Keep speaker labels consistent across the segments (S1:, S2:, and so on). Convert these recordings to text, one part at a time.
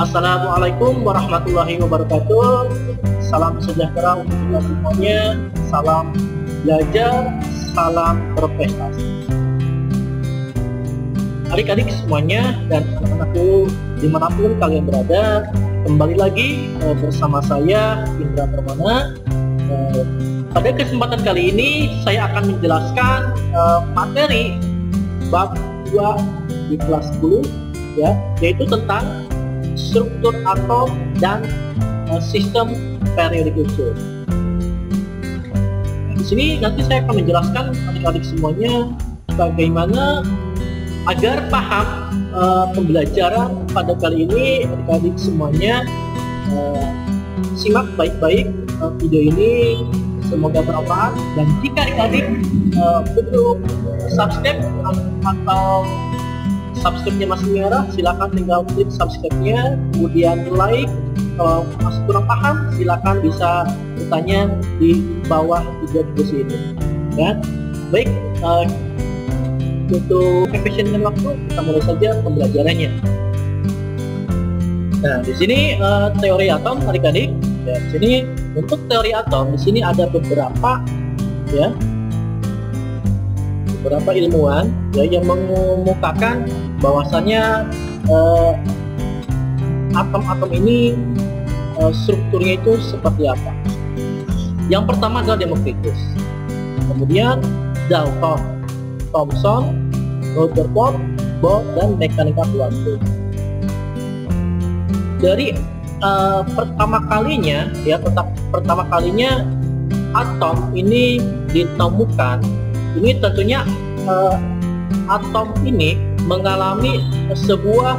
S1: Assalamualaikum warahmatullahi wabarakatuh. Salam sejahtera untuk kita semuanya. Salam belajar, salam berprestasi. Adik-adik semuanya dan anak-anakku dimanapun kalian berada, kembali lagi bersama saya Indra Permana. Pada kesempatan kali ini saya akan menjelaskan materi bab 2 di kelas 10 ya, yaitu tentang struktur atom dan sistem periodik unsur. Di sini nanti saya akan menjelaskan adik-adik semuanya bagaimana agar paham pembelajaran pada kali ini. Adik-adik semuanya simak baik-baik video ini, semoga bermanfaat. Dan jika adik-adik belum subscribe atau subscribe-nya masih merah, silakan tinggal klik subscribe-nya, kemudian like. Kalau masih kurang paham, silakan bisa bertanya di bawah video ini. Ya, baik. Untuk efisienkan waktu, kita mulai saja pembelajarannya. Nah, di sini teori atom, adik-adik. Ya, di sini untuk teori atom, di sini ada beberapa ilmuwan ya yang mengemukakan bahwasanya atom-atom ini strukturnya itu seperti apa. Yang pertama adalah Democritus, kemudian Dalton, Thomson, Rutherford, Bohr, dan mekanika kuantum. Dari pertama kalinya atom ini ditemukan, ini tentunya atom ini mengalami sebuah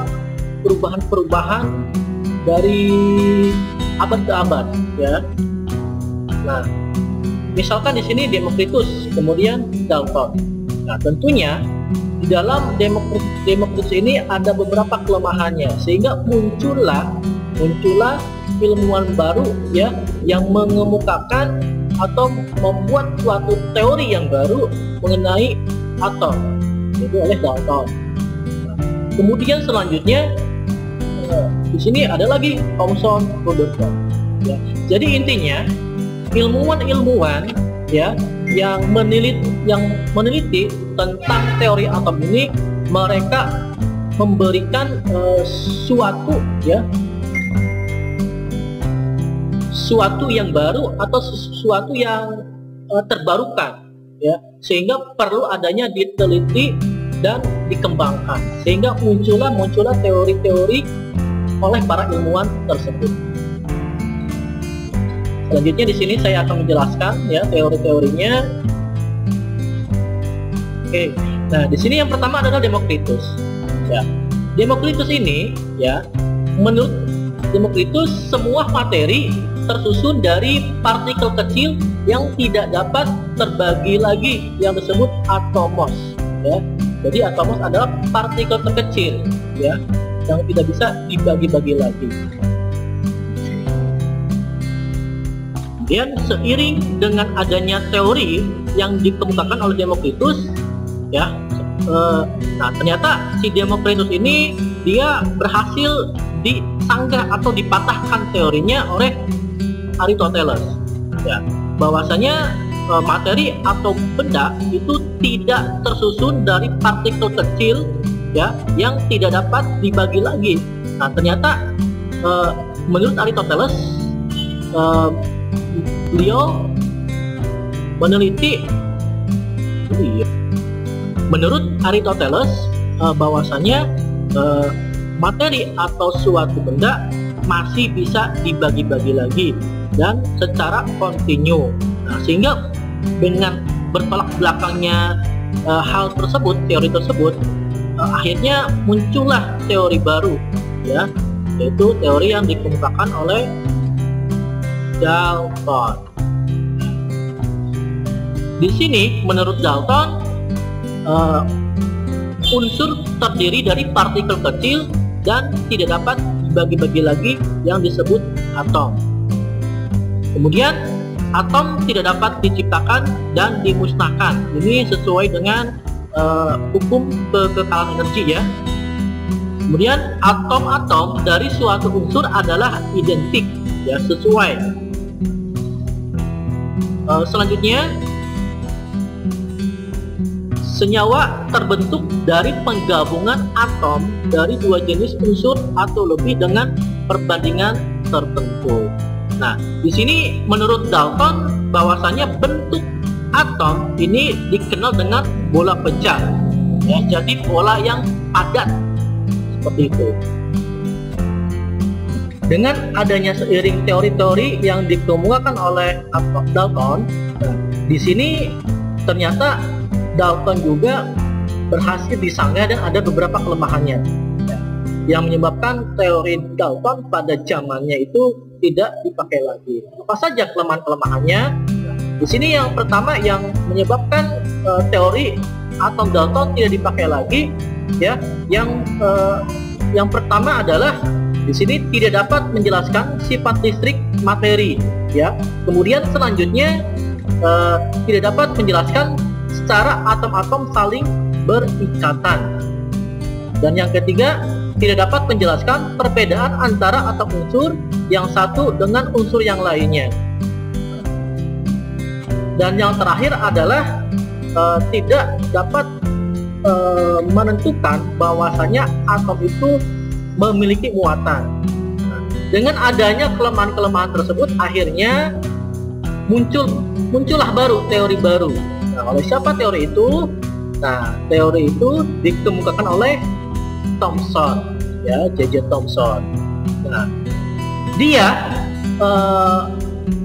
S1: perubahan-perubahan dari abad ke abad ya. Nah, misalkan di sini Democritus, kemudian Dalton. Nah, tentunya di dalam Democritus ini ada beberapa kelemahannya, sehingga muncullah ilmuwan baru ya yang mengemukakan atau membuat suatu teori yang baru mengenai atom, yaitu oleh Dalton. Kemudian selanjutnya di sini ada lagi Thomson, Rutherford. Ya. Jadi intinya ilmuwan-ilmuwan ya yang meneliti tentang teori atom ini, mereka memberikan suatu yang baru atau sesuatu yang terbarukan ya, sehingga perlu adanya diteliti dan dikembangkan, sehingga muncullah teori-teori oleh para ilmuwan tersebut. Selanjutnya di sini saya akan menjelaskan ya teori-teorinya. Oke. Nah, di sini yang pertama adalah Democritus. Ya. Democritus ini ya, menurut Democritus semua materi tersusun dari partikel kecil yang tidak dapat terbagi lagi, yang disebut atomos ya. Jadi atomos adalah partikel terkecil ya, yang tidak bisa dibagi-bagi lagi. Kemudian seiring dengan adanya teori yang dikemukakan oleh Democritus ya, nah ternyata si Democritus ini dia berhasil disanggah atau dipatahkan teorinya oleh Aristoteles ya, bahwasanya materi atau benda itu tidak tersusun dari partikel kecil ya yang tidak dapat dibagi lagi. Nah, ternyata menurut Aristoteles, beliau meneliti menurut Aristoteles bahwasanya materi atau suatu benda masih bisa dibagi-bagi lagi dan secara kontinu. Nah, sehingga dengan bertolak belakangnya hal tersebut, teori tersebut, akhirnya muncullah teori baru ya, yaitu teori yang dikemukakan oleh Dalton. Di sini menurut Dalton unsur terdiri dari partikel kecil dan tidak dapat dibagi-bagi lagi, yang disebut atom. Kemudian atom tidak dapat diciptakan dan dimusnahkan. Ini sesuai dengan hukum kekekalan energi ya. Kemudian atom-atom dari suatu unsur adalah identik, ya, sesuai. Selanjutnya, senyawa terbentuk dari penggabungan atom dari dua jenis unsur atau lebih dengan perbandingan tertentu. Nah, di sini menurut Dalton bahwasanya bentuk atom ini dikenal dengan bola pejal, ya, jadi bola yang padat seperti itu. Dengan adanya seiring teori-teori yang dikemukakan oleh Dalton, di sini ternyata Dalton juga berhasil disanggah dan ada beberapa kelemahannya, ya, yang menyebabkan teori Dalton pada zamannya itu tidak dipakai lagi. Apa saja kelemahan-kelemahannya? Di sini yang pertama yang menyebabkan teori atom Dalton tidak dipakai lagi, ya, yang pertama adalah di sini tidak dapat menjelaskan sifat listrik materi, ya. Kemudian selanjutnya tidak dapat menjelaskan secara atom-atom saling berikatan. Dan yang ketiga, tidak dapat menjelaskan perbedaan antara atom unsur yang satu dengan unsur yang lainnya. Dan yang terakhir adalah tidak dapat menentukan bahwasanya atom itu memiliki muatan. Dengan adanya kelemahan-kelemahan tersebut, akhirnya muncullah teori baru. Nah, oleh siapa teori itu? Nah, teori itu dikemukakan oleh Thomson, ya, J.J. Thomson. Nah, dia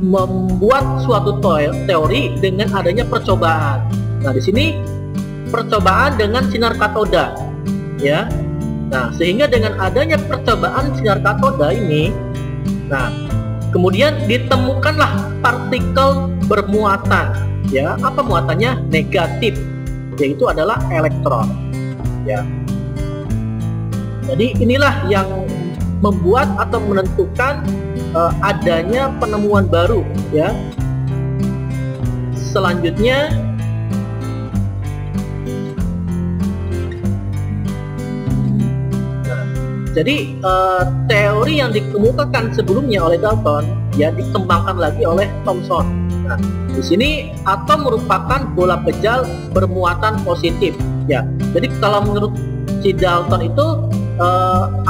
S1: membuat suatu teori dengan adanya percobaan. Nah, di sini percobaan dengan sinar katoda, ya. Nah, sehingga dengan adanya percobaan sinar katoda ini, nah, kemudian ditemukanlah partikel bermuatan, ya. Apa muatannya? Negatif, yaitu adalah elektron, ya. Jadi inilah yang membuat atau menentukan adanya penemuan baru, ya. Selanjutnya, jadi teori yang dikemukakan sebelumnya oleh Dalton, ya, dikembangkan lagi oleh Thomson. Nah, di sini atom merupakan bola pejal bermuatan positif, ya. Jadi kalau menurut si Dalton itu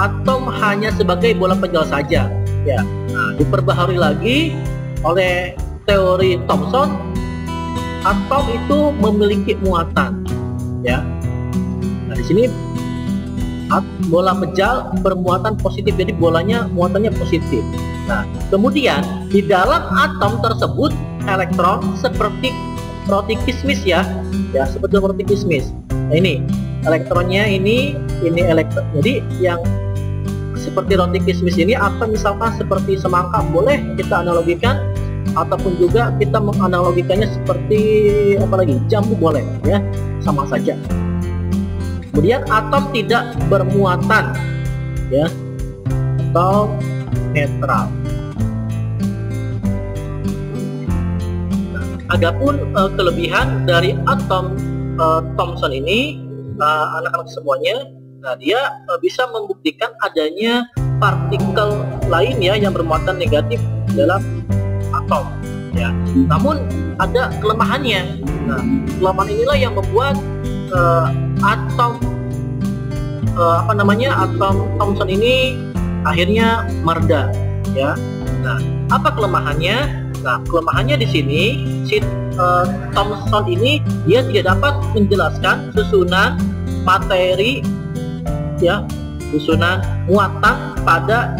S1: atom hanya sebagai bola pejal saja, ya. Nah, diperbaharui lagi oleh teori Thomson, atom itu memiliki muatan, ya. Nah, di sini bola pejal bermuatan positif, jadi muatannya positif. Nah, kemudian di dalam atom tersebut elektron seperti roti kismis, ya, seperti roti kismis. Nah, ini elektronnya, ini elektron. Jadi yang seperti roti kismis ini, atau misalkan seperti semangka, boleh kita analogikan, ataupun juga kita menganalogikannya seperti jambu, boleh, ya, sama saja. Kemudian atom tidak bermuatan, ya, atau netral. Nah, adapun kelebihan dari atom Thomson ini, anak-anak semuanya, nah, dia bisa membuktikan adanya partikel lain, ya, yang bermuatan negatif dalam atom, ya. Namun ada kelemahannya. Nah, kelemahan inilah yang membuat atom Thomson ini akhirnya mereda, ya. Nah, apa kelemahannya? Nah, kelemahannya di sini si Thomson ini dia tidak dapat menjelaskan susunan materi, ya, susunan muatan pada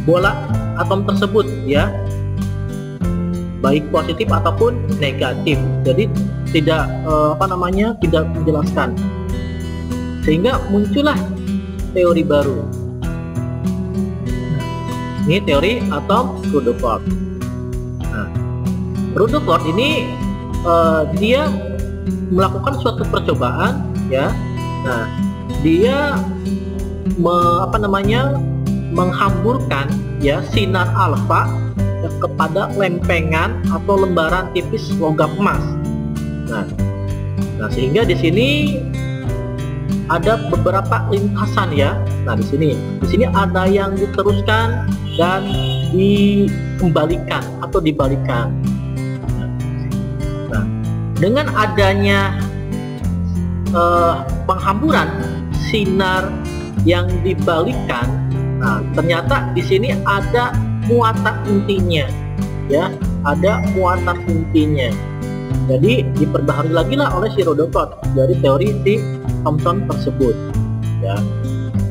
S1: bola atom tersebut, ya, baik positif ataupun negatif. Jadi tidak tidak menjelaskan, sehingga muncullah teori baru. Ini teori atom Rutherford. Nah, Rutherford ini dia melakukan suatu percobaan, ya. Nah, dia menghamburkan, ya, sinar alfa kepada lempengan atau lembaran tipis logam emas. Nah, sehingga di sini ada beberapa lintasan ya. Nah, di sini ada yang diteruskan dan dikembalikan atau dibalikan. Nah, dengan adanya penghamburan sinar yang dibalikan, nah ternyata di sini ada muatan intinya, ya, ada muatan intinya. Jadi diperbaharui lagi lah oleh si Rutherford dari teori si Thomson tersebut, ya.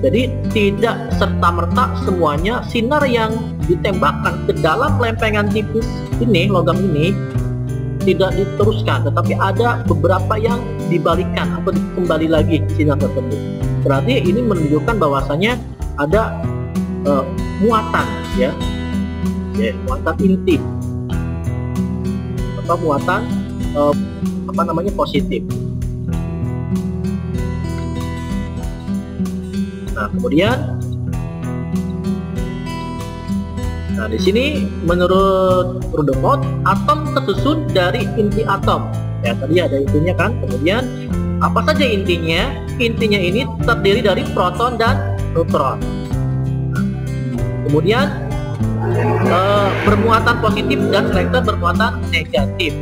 S1: Jadi tidak serta-merta semuanya sinar yang ditembakkan ke dalam lempengan tipis ini, logam ini, tidak diteruskan, tetapi ada beberapa yang dibalikan atau kembali lagi sinar tersebut. Berarti ini menunjukkan bahwasanya ada muatan, ya, muatan inti atau muatan positif. Nah, kemudian, nah di sini menurut Rutherford atom tersusun dari inti atom. Ya, tadi ada intinya kan. Kemudian apa saja intinya? Intinya ini terdiri dari proton dan neutron. Kemudian bermuatan positif dan elektron bermuatan negatif.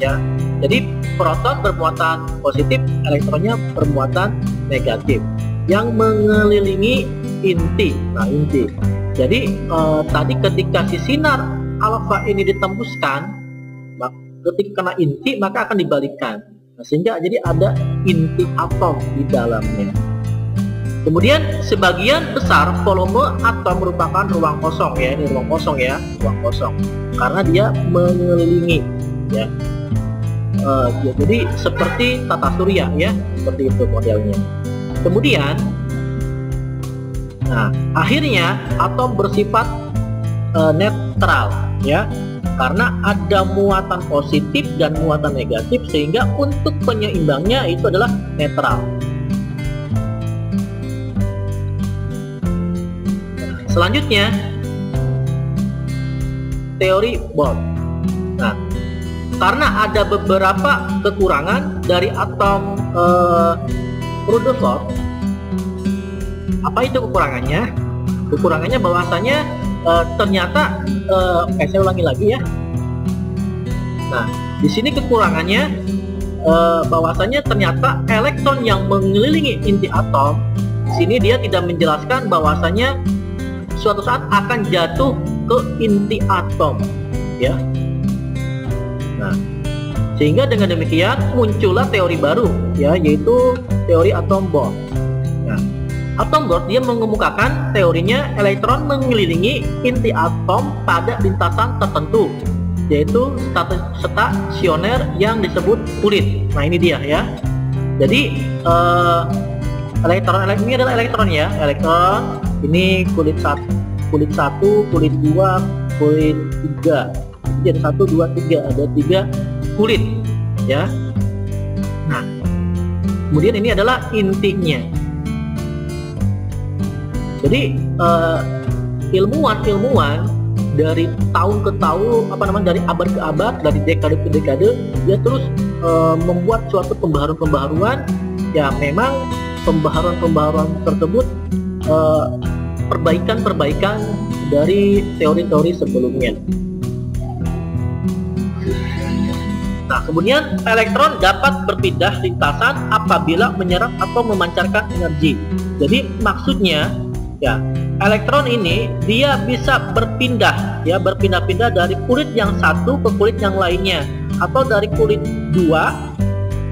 S1: Ya, jadi proton bermuatan positif, elektronnya bermuatan negatif yang mengelilingi inti. Nah, inti. Jadi tadi ketika si sinar alfa ini ditembuskan, ketika kena inti maka akan dibalikkan. Nah, sehingga jadi ada inti atom di dalamnya. Kemudian sebagian besar volume atom merupakan ruang kosong, ya, ini ruang kosong, ya, ruang kosong, karena dia mengelilingi, ya. Jadi seperti tata surya, ya, seperti itu modelnya. Kemudian, nah akhirnya atom bersifat netral, ya, karena ada muatan positif dan muatan negatif, sehingga untuk penyeimbangnya itu adalah netral. Selanjutnya, teori Bohr. Nah, karena ada beberapa kekurangan dari atom Rutherford. Apa itu kekurangannya? Kekurangannya bahwasanya ternyata saya ulangi lagi, ya. Nah, di sini kekurangannya bahwasanya ternyata elektron yang mengelilingi inti atom, di sini dia tidak menjelaskan bahwasanya suatu saat akan jatuh ke inti atom, ya. Nah, sehingga dengan demikian muncullah teori baru, ya, yaitu teori atom Bohr. Nah, atom Bohr dia mengemukakan teorinya elektron mengelilingi inti atom pada lintasan tertentu, yaitu stasioner yang disebut kulit. Nah, ini dia, ya. Jadi elektron ini adalah elektron, ya, elektron ini kulit 1, kulit 2, kulit 3. Jadi 1, 2, 3, ada 3 kulit, ya. Nah, kemudian ini adalah intinya. Jadi ilmuwan dari tahun ke tahun, dari abad ke abad, dari dekade ke dekade, dia terus membuat suatu pembaharuan, ya. Memang pembaharuan tersebut perbaikan dari teori-teori sebelumnya. Nah, kemudian elektron dapat berpindah lintasan apabila menyerap atau memancarkan energi. Jadi maksudnya, ya, elektron ini dia bisa berpindah, ya, berpindah-pindah dari kulit yang satu ke kulit yang lainnya, atau dari kulit 2,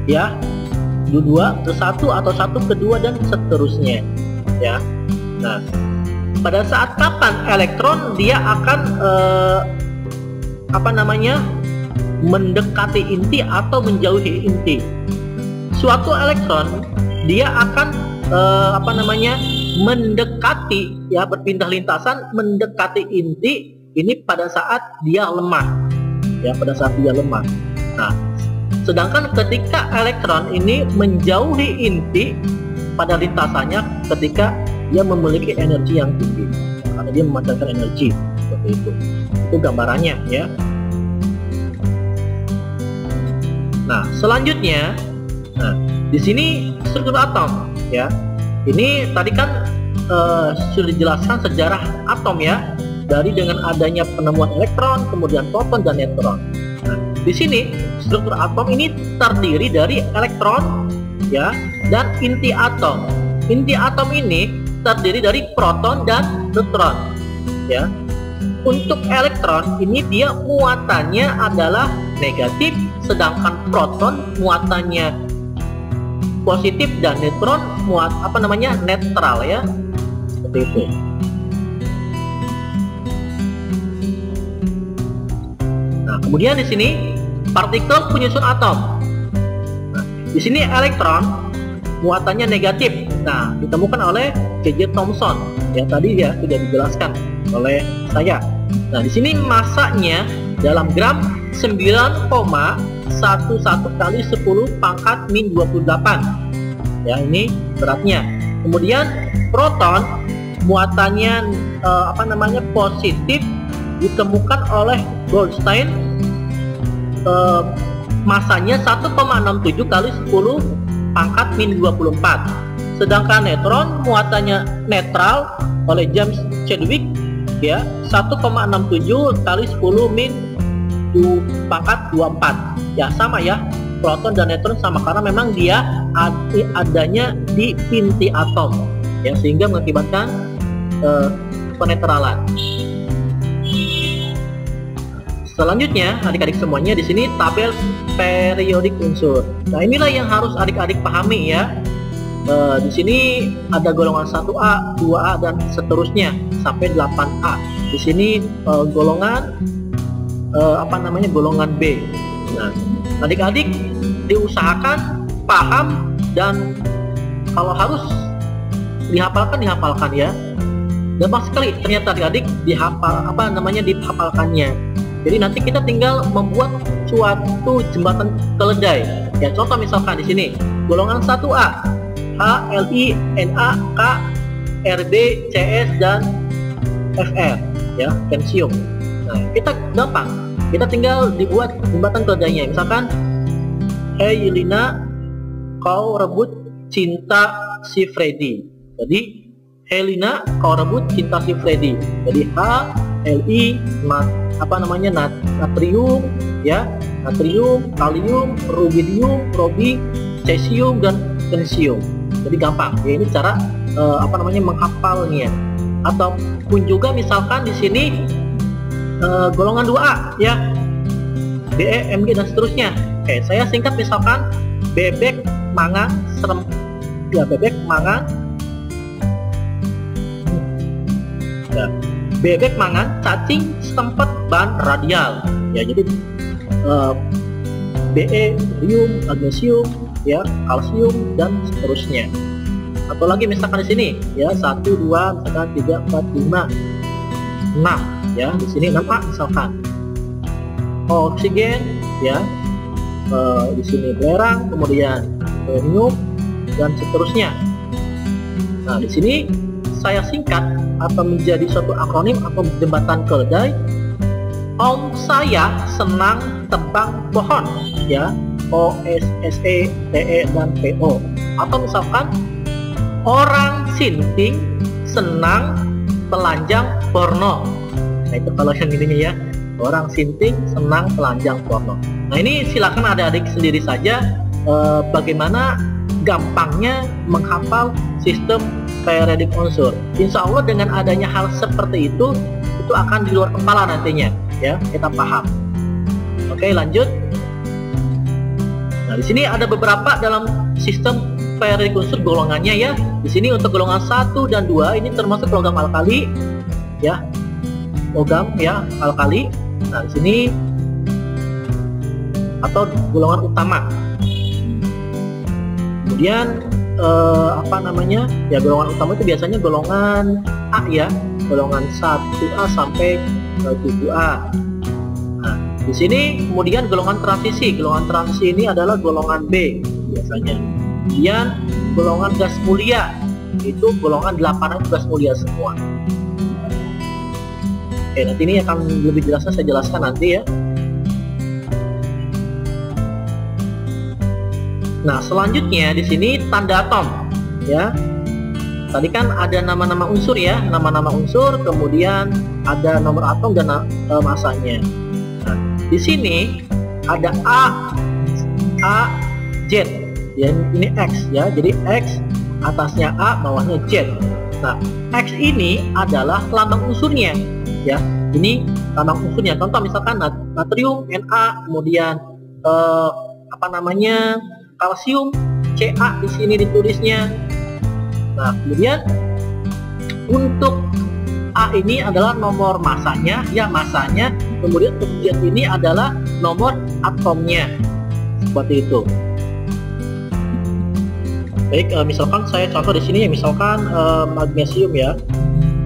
S1: ya, 2 ke 1, atau 1 ke 2, dan seterusnya, ya. Nah, pada saat kapan elektron dia akan mendekati inti atau menjauhi inti? Suatu elektron dia akan mendekati, ya, berpindah lintasan mendekati inti ini pada saat dia lemah, ya, pada saat dia lemah. Nah, sedangkan ketika elektron ini menjauhi inti pada lintasannya ketika dia memiliki energi yang tinggi, karena dia memancarkan energi, seperti itu. Itu gambarannya, ya. Nah, selanjutnya, nah, di sini struktur atom. ya. Ini tadi kan sudah dijelaskan sejarah atom ya, dari dengan adanya penemuan elektron, kemudian proton dan neutron. Nah, di sini struktur atom ini terdiri dari elektron ya dan inti atom. Inti atom ini terdiri dari proton dan neutron ya. Untuk elektron ini dia muatannya adalah negatif, sedangkan proton muatannya positif dan neutron netral ya. Seperti itu. Nah, kemudian di sini partikel penyusun atom. Nah, di sini elektron muatannya negatif. Nah, ditemukan oleh J.J. Thomson. Yang tadi ya sudah dijelaskan oleh saya. Nah, di sini masanya dalam gram 9,11 kali 10 pangkat min 28. Ya, ini beratnya. Kemudian proton muatannya positif, ditemukan oleh Goldstein, masanya 1,67 kali 10 pangkat min 24. Sedangkan neutron muatannya netral oleh James Chadwick ya, 1,67 kali 10 min pangkat 24. Ya sama ya, proton dan neutron sama karena memang dia adanya di inti atom ya, sehingga mengakibatkan penetralan. Selanjutnya adik-adik semuanya, di sini tabel periodik unsur. Nah, inilah yang harus adik-adik pahami ya. Di sini ada golongan 1A, 2A dan seterusnya sampai 8A. Di sini golongan golongan B. Nah, adik-adik diusahakan paham dan kalau harus dihafalkan ya. Gampang sekali ternyata adik-adik dihafalkannya. Jadi nanti kita tinggal membuat suatu jembatan keledai. Ya, contoh misalkan di sini golongan 1A, H, Li, Na, K, Rb, Cs dan Fr ya, kalsium. Nah, kita gampang. Kita tinggal dibuat jembatan keledainya. Misalkan, hey Yelina, kau rebut cinta si Freddy. Jadi Helina, kau rebut cinta si Freddy. Jadi H, Li, natrium ya, natrium, kalium, rubidium, robi, cesium dan kalsium. Jadi gampang ya, ini cara menghafalnya. Ataupun juga misalkan di sini golongan 2A ya, Be, Mg dan seterusnya. Oke, saya singkat misalkan bebek, mangan, bebek, mangan ya, bebek, mangan, cacing, setempet, ban, radial ya. Jadi Be, barium, magnesium ya, kalsium dan seterusnya. Atau lagi misalkan di sini ya, 1, 2, misalkan 3, 4, 5, 6 ya. Di sini 6A misalkan oksigen ya, di sini belerang, kemudian helium dan seterusnya. Nah, di sini saya singkat atau menjadi suatu akronim atau jembatan keledai. Om saya senang tebang pohon ya, OSSE, TE dan PO. Atau misalkan orang Sinting senang telanjang porno. Nah, itu kalau yang ininya ya, orang Sinting senang telanjang porno. Nah, ini silakan adik-adik sendiri saja bagaimana gampangnya menghafal sistem periodik unsur. Insya Allah dengan adanya hal seperti itu akan di luar kepala nantinya ya, kita paham. Oke, lanjut. Nah, di sini ada beberapa dalam sistem periodik unsur golongannya ya. Di sini untuk golongan 1 dan 2 ini termasuk logam alkali ya, logam ya, alkali. Nah, di sini atau golongan utama. Kemudian ya, golongan utama itu biasanya golongan A ya, golongan 1A sampai 7A. Nah, di sini kemudian golongan transisi. Golongan transisi ini adalah golongan B biasanya. Kemudian golongan gas mulia itu golongan 8 gas mulia semua. Oke, nanti ini akan lebih jelasnya saya jelaskan nanti ya. Nah, selanjutnya di sini tanda atom. ya. Tadi kan ada nama-nama unsur ya, nama-nama unsur, kemudian ada nomor atom dan masanya. Nah, di sini ada A, Z, ya ini X ya. Jadi X atasnya A, bawahnya Z. Nah, X ini adalah lambang unsurnya ya. Ini lambang unsurnya. Contoh misalkan natrium Na, kemudian kalsium Ca di sini ditulisnya. Nah, kemudian untuk A ini adalah nomor masanya, ya masanya. Kemudian untuk Z ini adalah nomor atomnya, seperti itu. Baik, misalkan saya contoh di sini, misalkan magnesium ya,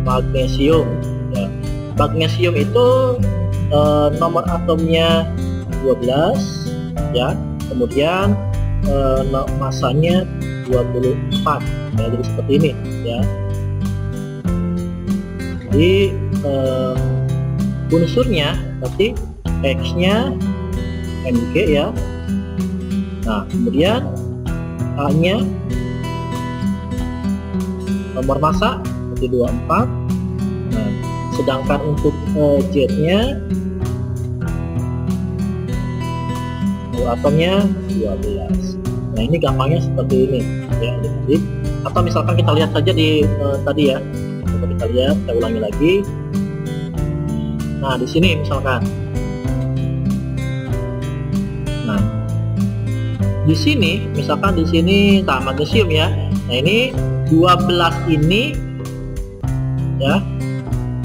S1: magnesium. Ya. Magnesium itu nomor atomnya 12, ya. Kemudian masanya 24. Ya, jadi seperti ini ya. Jadi unsurnya berarti X-nya Mg ya. Nah, kemudian A-nya nomor massa seperti 24. Nah, sedangkan untuk Z-nya atomnya 12. Nah, ini gampangnya seperti ini ya. Jadi atau misalkan kita lihat saja di tadi ya, coba kita lihat, saya ulangi lagi. Nah, di sini misalkan, nah di sini misalkan di sini magnesium ya. Nah, ini 12 ini ya.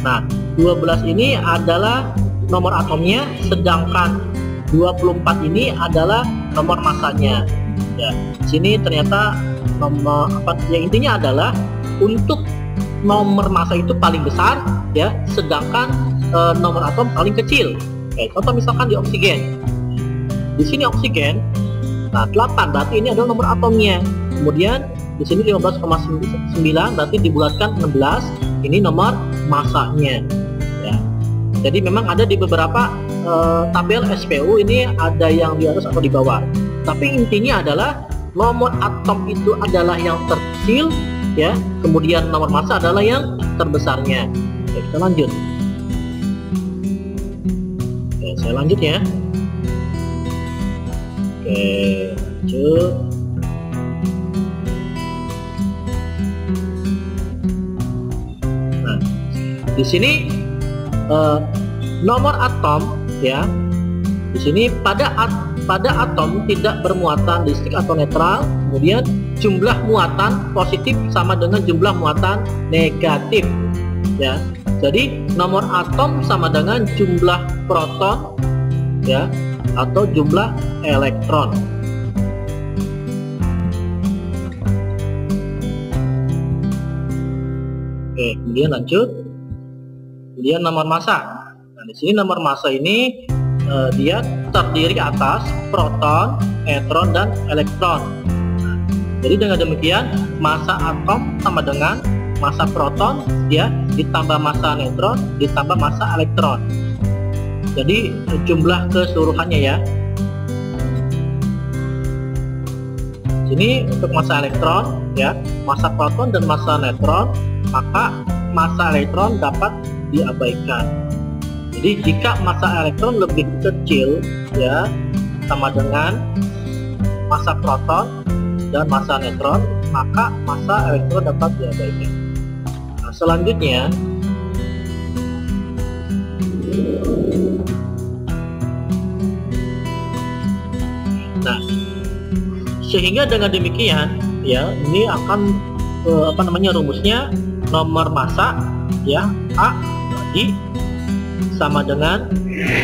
S1: Nah, 12 ini adalah nomor atomnya, sedangkan 24 ini adalah nomor massanya. Ya, sini ternyata nomor ya, intinya adalah untuk nomor massa itu paling besar ya, sedangkan nomor atom paling kecil. Oke, contoh misalkan di oksigen. Di sini oksigen, nah 8 berarti ini adalah nomor atomnya. Kemudian di sini 15,9 berarti dibulatkan 16, ini nomor massanya. Ya. Jadi memang ada di beberapa tabel SPU ini ada yang di atas atau di bawah. Tapi intinya adalah nomor atom itu adalah yang terkecil ya, kemudian nomor massa adalah yang terbesarnya. Oke, kita lanjut. Oke, saya lanjut ya. Oke, lanjut. Nah, di sini nomor atom ya. Di sini pada atom tidak bermuatan listrik atau netral, kemudian jumlah muatan positif sama dengan jumlah muatan negatif ya. Jadi nomor atom sama dengan jumlah proton ya, atau jumlah elektron. Oke, kemudian lanjut. Kemudian nomor massa. Nah, di sini nomor massa ini dia terdiri atas proton, neutron, dan elektron. Nah, jadi dengan demikian massa atom sama dengan massa proton ya, ditambah massa neutron ditambah massa elektron. Jadi jumlah keseluruhannya ya. Sini untuk massa elektron ya, massa proton dan massa neutron, maka massa elektron dapat diabaikan. Jadi jika massa elektron lebih kecil ya, sama dengan massa proton dan massa neutron, maka massa elektron dapat diabaikan. Nah, selanjutnya sehingga dengan demikian ya, ini akan rumusnya nomor massa ya, A I sama dengan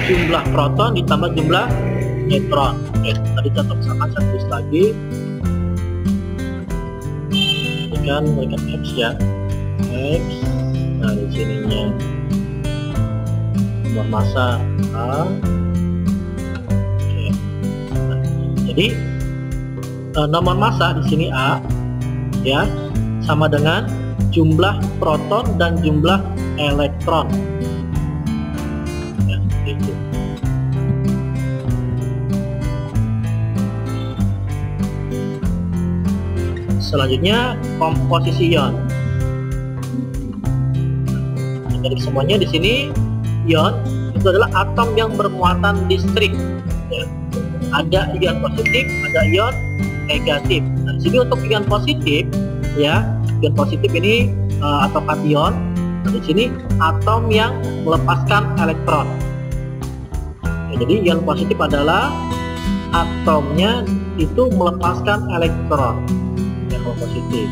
S1: jumlah proton ditambah jumlah neutron. Oke, tadi contoh misalkan saya tulis lagi, ini kan berikan X ya, X. Nah, di sininya nomor massa A. Oke. Nah, jadi nomor massa di sini A ya, sama dengan jumlah proton dan jumlah elektron. Itu. Selanjutnya komposisi ion. Jadi semuanya di sini ion itu adalah atom yang bermuatan listrik. Ya. Ada ion positif, ada ion negatif. Nah, di sini untuk ion positif, ya, ion positif ini atau kation. Nah, di sini atom yang melepaskan elektron. Ya, jadi ion positif adalah atomnya itu melepaskan elektron. Yang positif.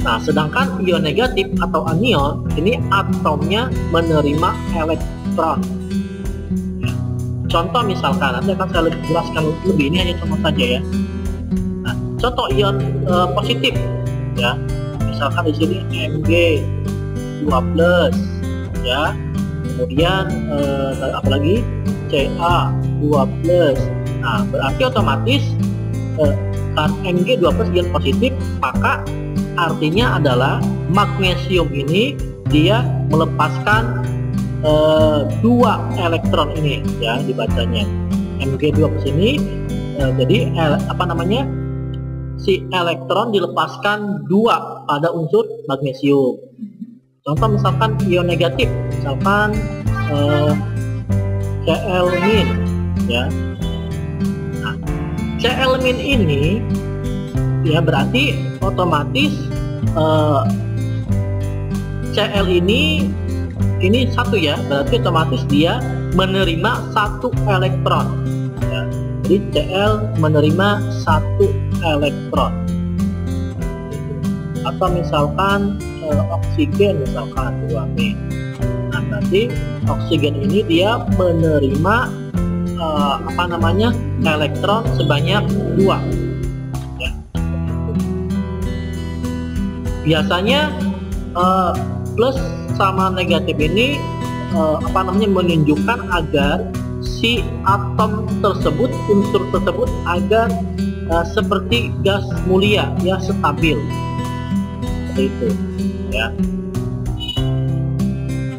S1: Nah, sedangkan ion negatif atau anion ini atomnya menerima elektron. Ya. Contoh misalkan, nanti akan saya jelaskan lebih, ini hanya contoh saja ya. Nah, contoh ion positif, ya, misalkan di sini Mg2+, ya, kemudian apalagi Ca2+. Nah, berarti otomatis kan Mg2+ ion positif, maka artinya adalah magnesium ini dia melepaskan 2 elektron ini, ya, dibacanya Mg2+ ini. Jadi si elektron dilepaskan 2 pada unsur magnesium. Contoh misalkan ion negatif, misalkan Cl-, ya. Nah, Cl- ini ya berarti otomatis Cl ini satu, ya, berarti otomatis dia menerima 1 elektron, ya. Jadi Cl menerima 1 elektron. Atau misalkan oksigen misalkan 2-. Nah, berarti oksigen ini dia menerima elektron sebanyak 2. Biasanya plus sama negatif ini menunjukkan agar si atom tersebut, unsur tersebut agar seperti gas mulia, ya, stabil, seperti itu, ya.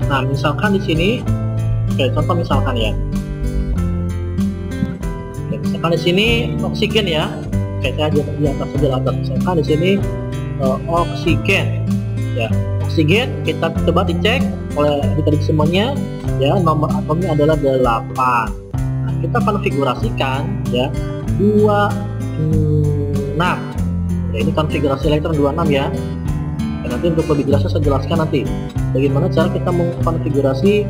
S1: Nah, misalkan di sini, contoh misalkan, ya, misalkan di sini oksigen, ya, saya di atas saja. Misalkan di sini oksigen, ya, oksigen kita coba dicek oleh adik-adik semuanya, ya, nomor atomnya adalah 8. Nah, kita konfigurasikan, ya, 26. Ya, ini konfigurasi elektron 26, ya. Dan nanti untuk lebih jelasnya saya jelaskan nanti bagaimana cara kita mengkonfigurasi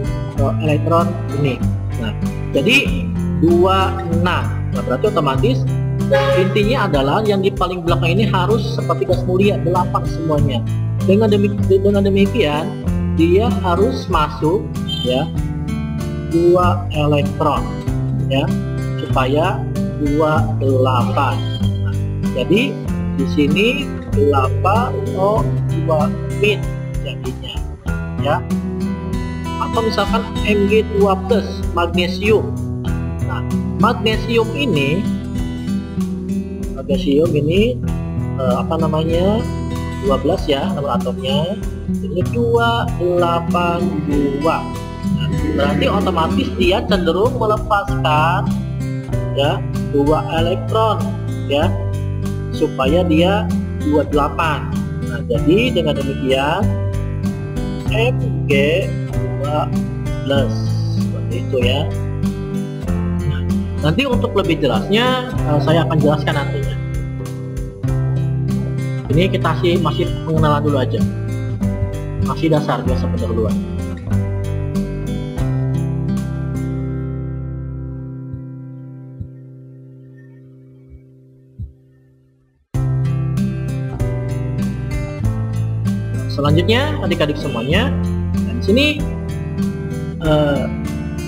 S1: elektron ini. Nah, jadi 26. Nah, berarti otomatis intinya adalah yang di paling belakang ini harus seperti gas mulia, 8 semuanya. Dengan demikian dia harus masuk, ya, 2 elektron, ya, supaya 28. Nah, jadi di sini 8O2- jadinya, ya. Atau misalkan Mg2+ magnesium. Nah, magnesium ini 12, ya, nomor atomnya. Ini 282. Nah, berarti otomatis dia cenderung melepaskan, ya, 2 elektron, ya, supaya dia 28. Nah, jadi dengan demikian Mg2+, seperti itu, ya. Nah, nanti untuk lebih jelasnya saya akan jelaskan nantinya. Ini kita masih pengenalan dulu aja, masih dasar, biasa pendahuluan. Selanjutnya adik-adik semuanya, dan di sini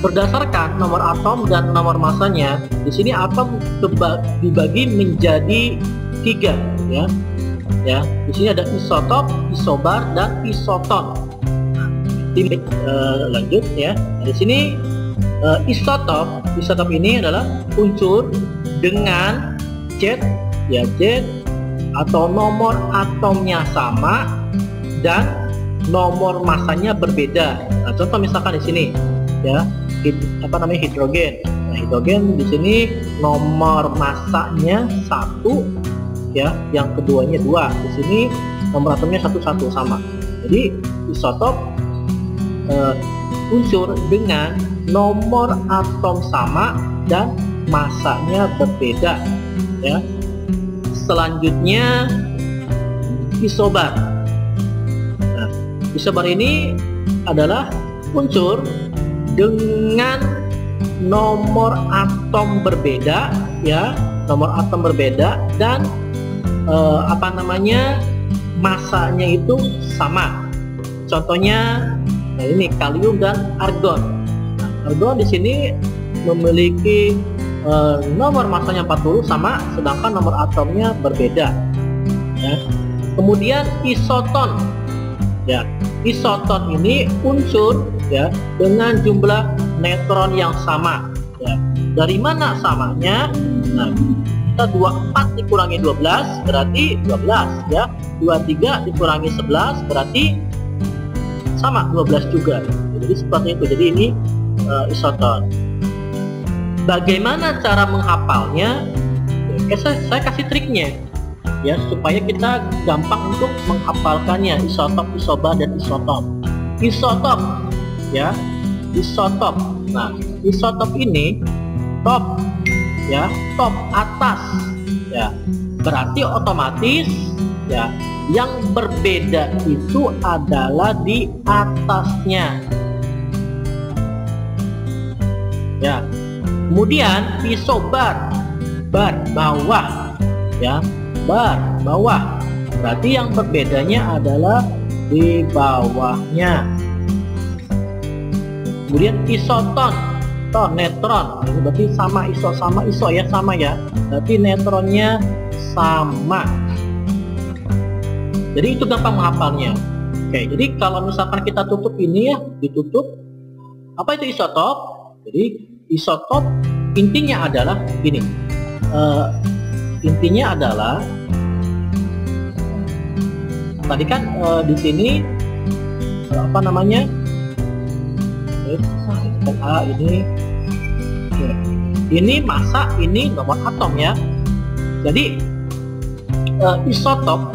S1: berdasarkan nomor atom dan nomor masanya, di sini atom dibagi menjadi 3, ya. Ya, di sini ada isotop, isobar, dan isoton. Lanjut, ya. Nah, di sini isotop ini adalah unsur dengan Z, ya, Z atau nomor atomnya sama dan nomor masanya berbeda. Nah, contoh misalkan di sini, ya, hidrogen. Nah, hidrogen di sini nomor masanya 1, ya, yang keduanya 2. Di sini nomor atomnya 1 sama. Jadi isotop unsur dengan nomor atom sama dan masanya berbeda, ya. Selanjutnya isobar. Nah, isobar ini adalah unsur dengan nomor atom berbeda, ya, nomor atom berbeda dan masanya itu sama. Contohnya, nah ini kalium dan argon. Nah, argon di sini memiliki nomor masanya 40 sama, sedangkan nomor atomnya berbeda, ya. Kemudian isoton, ya, isoton ini unsur, ya, dengan jumlah neutron yang sama, ya. Dari mana samanya? Nah, kita 24 dikurangi 12 berarti 12, ya. 23 dikurangi 11 berarti sama 12 juga. Jadi seperti itu. Jadi ini isoton. Bagaimana cara menghafalnya? Oke, saya kasih triknya, ya, supaya kita gampang untuk menghafalkannya. Isotop, isobar, dan isoton. Isotop, ya, isotop. Nah, isotop ini top, ya, top atas, ya, berarti otomatis, ya, yang berbeda itu adalah di atasnya, ya. Kemudian isobar, bar bawah, ya, bar bawah, berarti yang berbedanya adalah di bawahnya. Kemudian isoton, neutron, ini berarti sama iso ya, sama ya, berarti neutronnya sama. Jadi itu gampang menghafalnya. Oke, jadi kalau misalkan kita tutup ini, ya, ditutup, apa itu isotop? Jadi isotop intinya adalah gini, intinya adalah tadi kan di sini ini massa, ini nomor atom, ya. Jadi isotop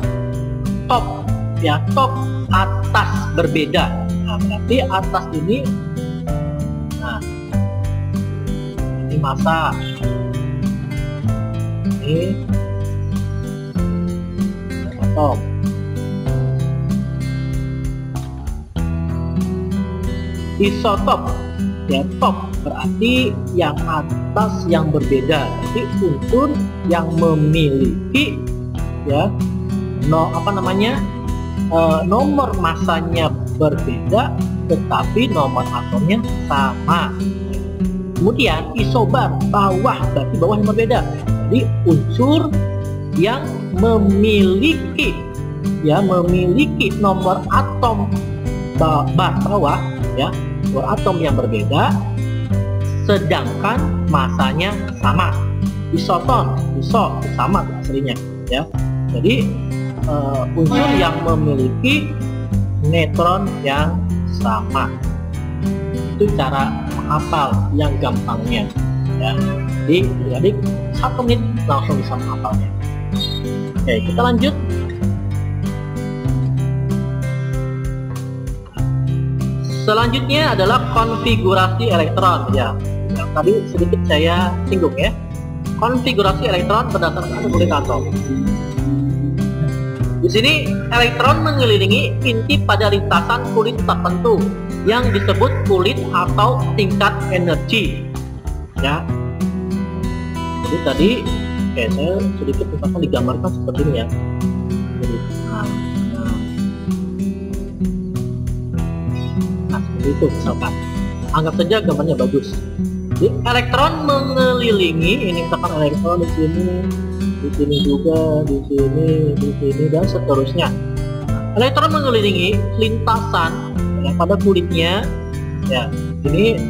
S1: top, ya, top atas berbeda. Nah, berarti atas ini, nah, ini massa, ini atom. Isotop, ya, top berarti yang atas yang berbeda. Jadi unsur yang memiliki, ya, nomor masanya berbeda tetapi nomor atomnya sama. Kemudian isobar, bawah, berarti bawah yang berbeda. Jadi unsur yang memiliki, ya, memiliki nomor atom bawah, ya, nomor atom yang berbeda sedangkan masanya sama. Isoton, sama aslinya, ya. Jadi unsur yang memiliki neutron yang sama. Itu cara menghafal yang gampangnya, ya. Jadi 1 menit langsung bisa menghafalnya. Oke, kita lanjut. Selanjutnya adalah konfigurasi elektron, ya. Yang tadi sedikit saya singgung, ya. Konfigurasi elektron berdasarkan kulit atom. Di sini elektron mengelilingi inti pada lintasan kulit tertentu yang disebut kulit atau tingkat energi, ya. Jadi tadi saya sedikit misalkan digambarkan seperti ini, ya. Jadi, nah, seperti itu misalkan. Anggap saja gambarnya bagus. Jadi elektron mengelilingi, ini misalkan elektron di sini juga, di sini dan seterusnya. Elektron mengelilingi lintasan yang pada kulitnya, ya. Ini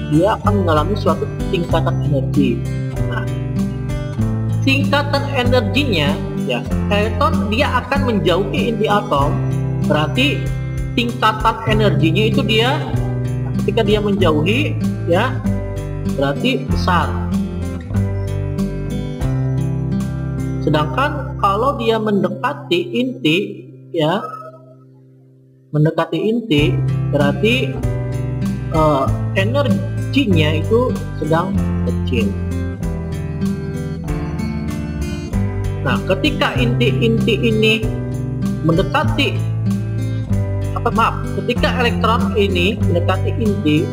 S1: dia akan mengalami suatu tingkatan energi. Nah, tingkatan energinya, ya, elektron dia akan menjauhi inti atom, berarti tingkatan energinya itu dia ketika dia menjauhi, ya, berarti besar. Sedangkan kalau dia mendekati inti, ya, mendekati inti, berarti energinya itu sedang kecil. Nah, ketika inti-inti ini mendekati, ketika elektron ini mendekati inti,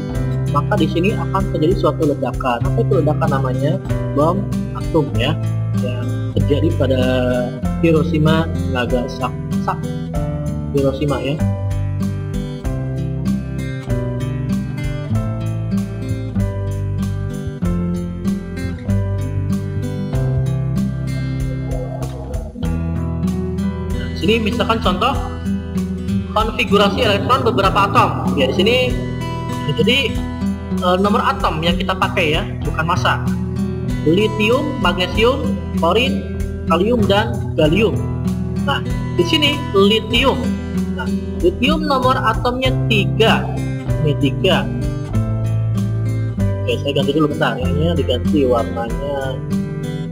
S1: maka di sini akan terjadi suatu ledakan. Apa itu ledakan? Namanya bom atom, ya, yang terjadi pada Hiroshima Nagasaki. Hiroshima, ya. Ini misalkan contoh konfigurasi elektron beberapa atom. Ya, di sini jadi nomor atom yang kita pakai, ya, bukan massa. Lithium, magnesium, klorin, kalium, dan gallium. Nah, di sini lithium. Nah, lithium nomor atomnya 3. Ini 3. Oke, saya ganti dulu bentar. Ini diganti warnanya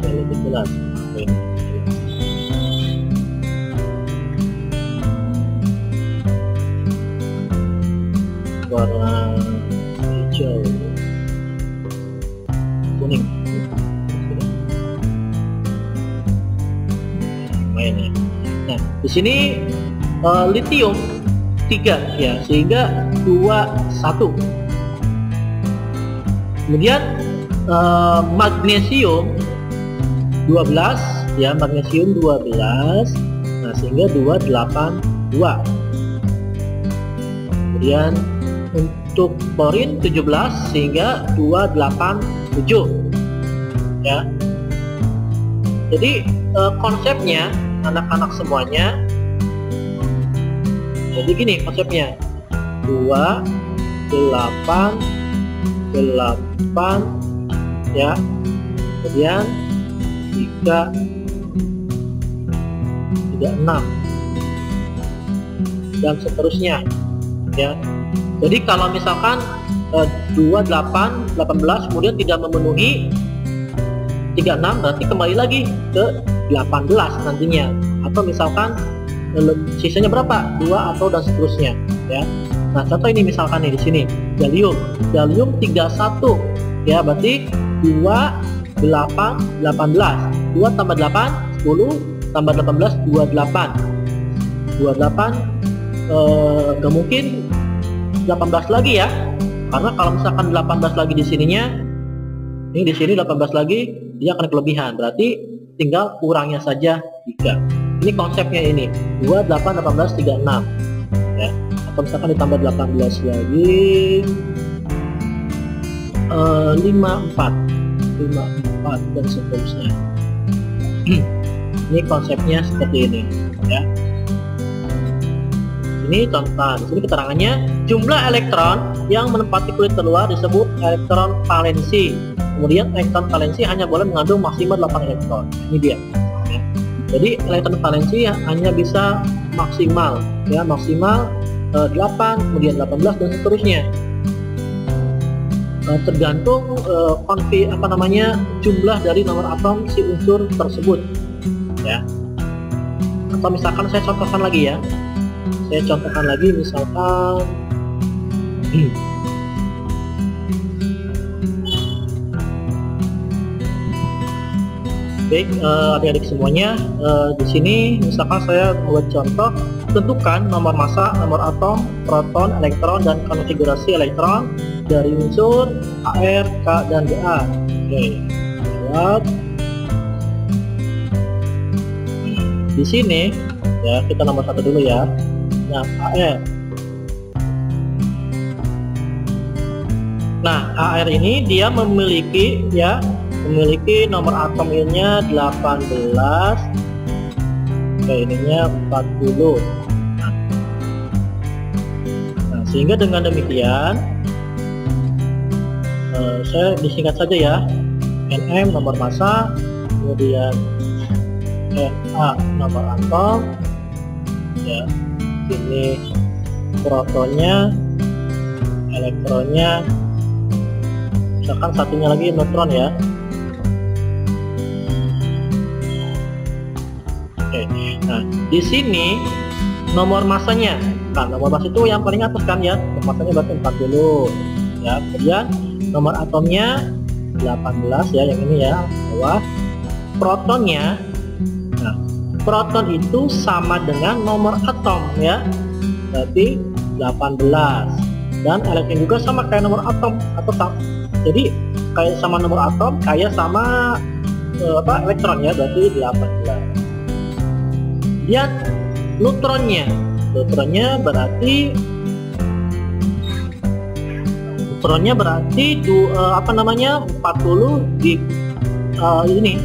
S1: lebih jelas. Oke. Warna hijau, kuning, main ya. Nah, di sini lithium 3, ya, sehingga 21. Kemudian magnesium 12, ya, magnesium 12, nah, sehingga 282. Kemudian untuk klorin 17 sehingga 287, ya. Jadi konsepnya anak-anak semuanya, jadi gini konsepnya, 288, ya, kemudian 336 dan seterusnya, ya. Jadi kalau misalkan 28, 18 kemudian tidak memenuhi 36, berarti kembali lagi ke 18 nantinya. Atau misalkan sisanya berapa? 2 atau dan seterusnya, ya. Nah, contoh ini misalkan nih di sini gallium 31, ya, berarti 2, 8, 18. 2 tambah 8, 10, tambah 18, 28. 28 gak mungkin 18 lagi, ya, karena kalau misalkan 18 lagi di sininya, ini di sini 18 lagi, dia akan kelebihan, berarti tinggal kurangnya saja 3. Ini konsepnya ini 2, 8, 18, 36, ya. Atau misalkan ditambah 18 lagi 54 dan seterusnya. Ini konsepnya seperti ini, ya. Ini contoh, di sini keterangannya, jumlah elektron yang menempati kulit terluar disebut elektron valensi. Kemudian elektron valensi hanya boleh mengandung maksimal 8 elektron. Ini dia. Ya. Jadi elektron valensi hanya bisa maksimal, ya, maksimal 8, kemudian 18 dan seterusnya. Tergantung jumlah dari nomor atom si unsur tersebut, ya. Atau misalkan saya contohkan lagi, ya. Saya contohkan lagi misalkan baik, adik-adik semuanya, di sini misalkan saya buat contoh, tentukan nomor massa, nomor atom, proton, elektron, dan konfigurasi elektron dari unsur Ar, K, dan Ga. Oke, jawab. Di sini, ya, kita nomor 1 dulu, ya. Nah, Ar. Nah, Ar ini dia memiliki, ya, memiliki nomor atomnya 18, ininya 40. Nah, sehingga dengan demikian, saya disingkat saja, ya, Nm nomor massa, kemudian Na nomor atom, ya. Ini protonnya, elektronnya, misalkan satunya lagi neutron, ya. Nah, di sini nomor masanya. Nah, nomor massa itu yang paling atas kan ya. Nomor masanya berarti 40. Ya, kemudian nomor atomnya 18 ya, yang ini ya, bawah. Protonnya. Nah, proton itu sama dengan nomor atom ya. Berarti 18. Dan elektron juga sama kayak nomor atom atau tak. Jadi kayak sama nomor atom, kayak sama elektron ya, berarti 18. Lihat neutronnya. Neutronnya berarti 40 di ini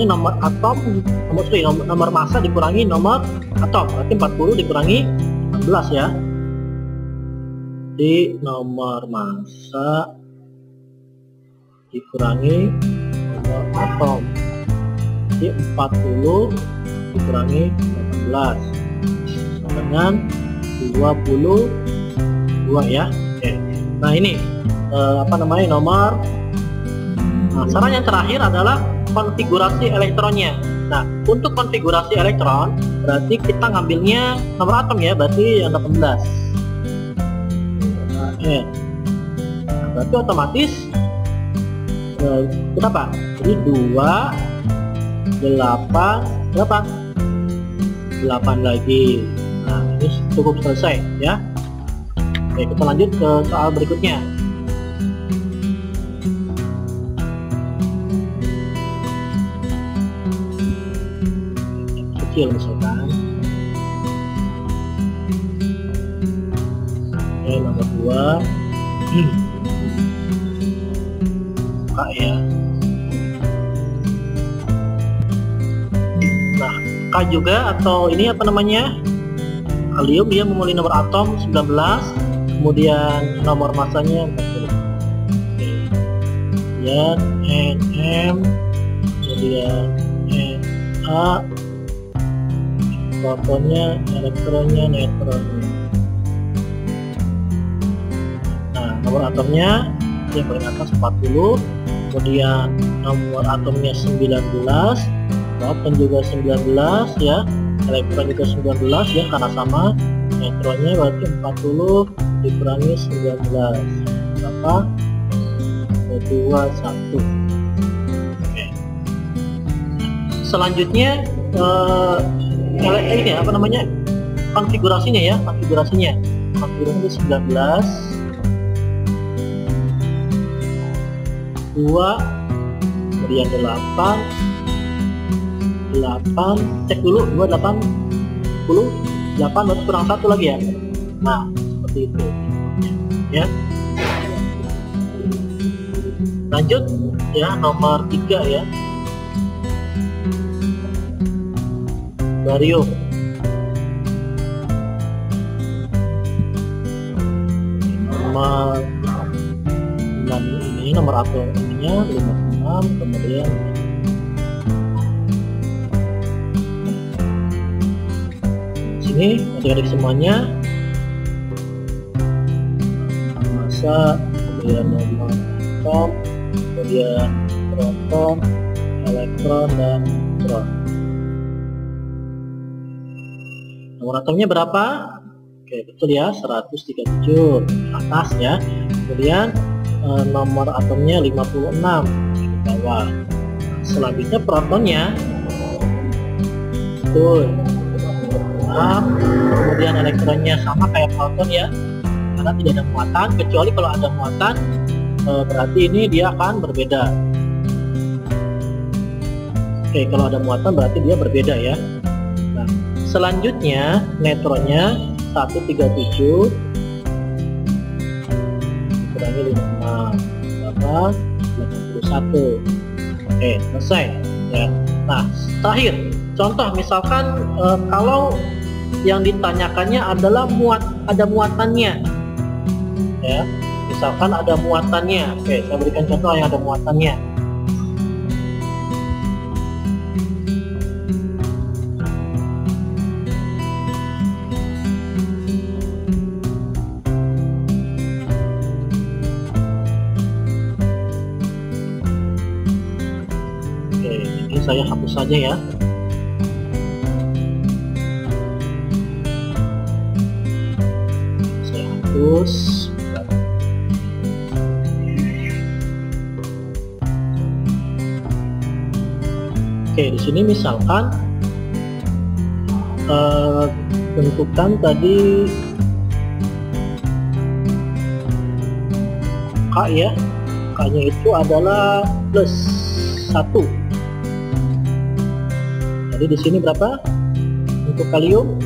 S1: nomor atom, nomor massa dikurangi nomor atom, berarti 40 dikurangi 16 ya. Di nomor massa dikurangi nomor atom, di 40 dikurangi 18 dengan 22 ya. Oke. Nah ini nomor. Nah, saran yang terakhir adalah konfigurasi elektronnya. Nah, untuk konfigurasi elektron berarti kita ngambilnya nomor atom ya, berarti yang 18. Nah, berarti otomatis berapa? Jadi 2 8 berapa? 8 lagi. Nah, ini cukup selesai ya. Oke, kita lanjut ke soal berikutnya. Kecil misalkan. Oke, nomor 2. Buka ya. Nah, K juga atau ini kalium, dia memiliki nomor atom 19, kemudian nomor massanya 40. Kemudian Nm, kemudian Na, protonnya, elektronnya, neutronnya. Nah, nomor atomnya yang paling atas 40, kemudian nomor atomnya 19, proton juga 19 ya, elektron juga 19 ya, karena sama. Neutronnya berarti 40 dikurangi 19 berapa? 21. Oke. Selanjutnya ini konfigurasinya ya, konfigurasinya 19 2, kemudian 8 cek dulu 2 8 10 8 berarti kurang 1 lagi ya. Nah, seperti itu ya. Lanjut ya, nomor 3 ya, barium. Nomor 6 ini nomor atomnya 56, kemudian sini adik-adik semuanya massa, kemudian nomor atom, kemudian proton, elektron, dan neutron. Nomor atomnya berapa? Oke, betul ya, 137 atas ya. Kemudian nomor atomnya 56 di bawah. Selanjutnya protonnya, betul, kemudian elektronnya sama kayak proton ya, karena tidak ada muatan, kecuali kalau ada muatan berarti ini dia akan berbeda. Oke, kalau ada muatan berarti dia berbeda ya. Nah, selanjutnya neutronnya 137 dikurangi 56 berapa? 81. Oke, selesai ya. Nah, terakhir contoh misalkan kalau yang ditanyakannya adalah ada muatannya ya, misalkan ada muatannya. Oke, saya berikan contoh yang ada muatannya. Oke, ini saya hapus saja ya. bagus. Oke, di sini misalkan tentukan tadi K ya, K-nya itu adalah plus 1. Jadi di sini berapa untuk kalium?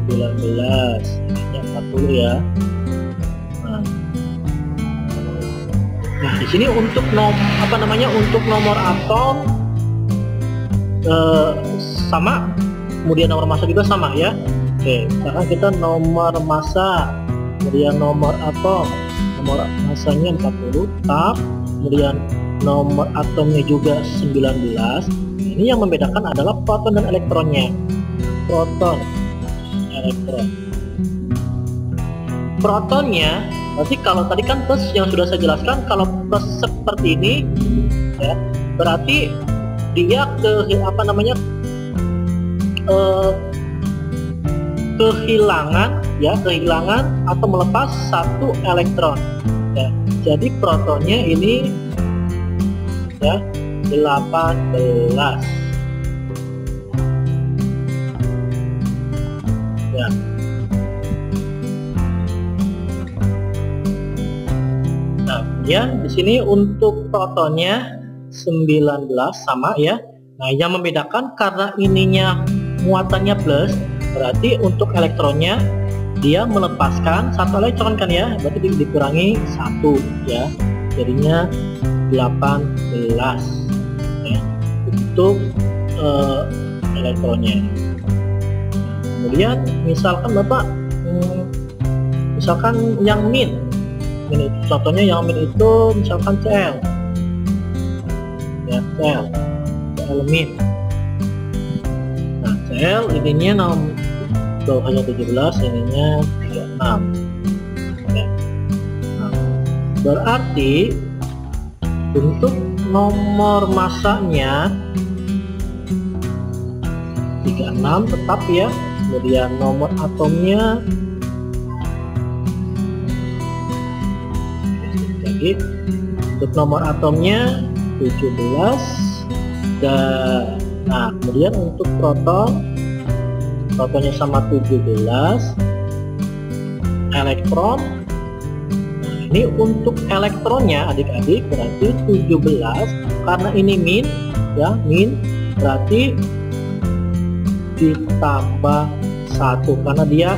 S1: 19, ini 40 ya. Nah, di sini untuk untuk nomor atom sama, kemudian nomor massa juga sama ya. Oke, sekarang kita nomor massa, kemudian nomor atom, nomor massanya 40 tab, kemudian nomor atomnya juga 19. Ini yang membedakan adalah proton dan elektronnya. Proton, elektron. Protonnya, berarti kalau tadi kan plus yang sudah saya jelaskan, kalau plus seperti ini ya, berarti dia kehilangan atau melepas satu elektron ya. Jadi protonnya ini ya 18 ya. Nah, kemudian di sini untuk protonnya 19 sama ya. Nah, yang membedakan karena ininya muatannya plus, berarti untuk elektronnya dia melepaskan satu elektron kan ya, berarti dikurangi 1 ya, jadinya 18 ya untuk elektronnya. Kemudian misalkan Bapak misalkan yang min itu, contohnya yang min itu misalkan Cl ya, Cl min. Nah, Cl ininya bawahnya 17, ininya 36 ya. Nah, berarti untuk nomor massanya 36 tetap ya, kemudian nomor atomnya lagi, untuk nomor atomnya 17 dan nah kemudian untuk protonnya sama 17, elektron. Nah, ini untuk elektronnya adik-adik berarti 17, karena ini min ya, min berarti ditambah 1 karena dia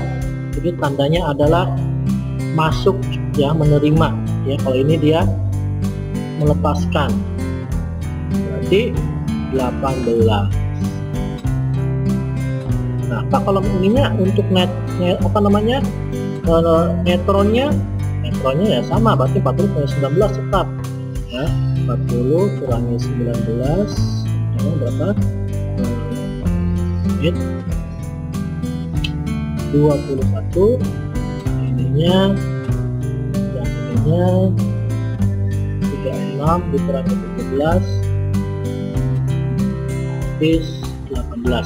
S1: jadi tandanya adalah masuk ya, menerima ya. Kalau ini dia melepaskan, berarti 18. Nah, kalau ininya untuk neutronnya ya sama, berarti 40 kurangi 19 tetap ya, 40 kurangi 19 berapa? 21. Ininya 36 dikurangi 17 18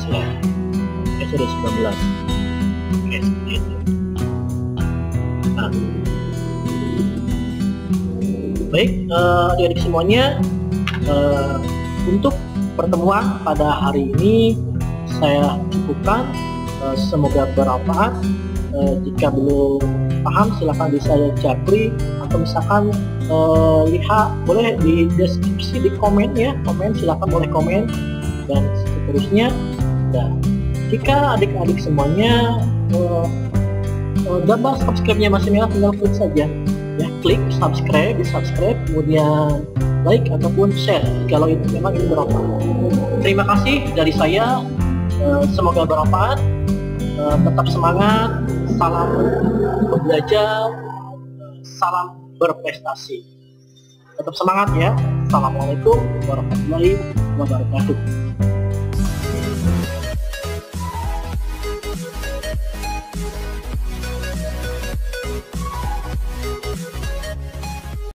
S1: ya. Sudah 19. Oke, seperti itu. Nah, baik adik-adik semuanya, untuk pertemuan pada hari ini saya cukupkan. Semoga bermanfaat. Jika belum paham silahkan bisa japri, atau misalkan lihat boleh di deskripsi, di komen ya, silahkan boleh komen dan seterusnya. Dan jika adik-adik semuanya gambar subscribe-nya masih merah, tinggal klik saja ya, klik subscribe, kemudian like ataupun share kalau itu memang ini bermanfaat. Terima kasih dari saya, semoga bermanfaat. Tetap semangat, salam belajar, salam berprestasi. Tetap semangat ya. Assalamualaikum warahmatullahi wabarakatuh.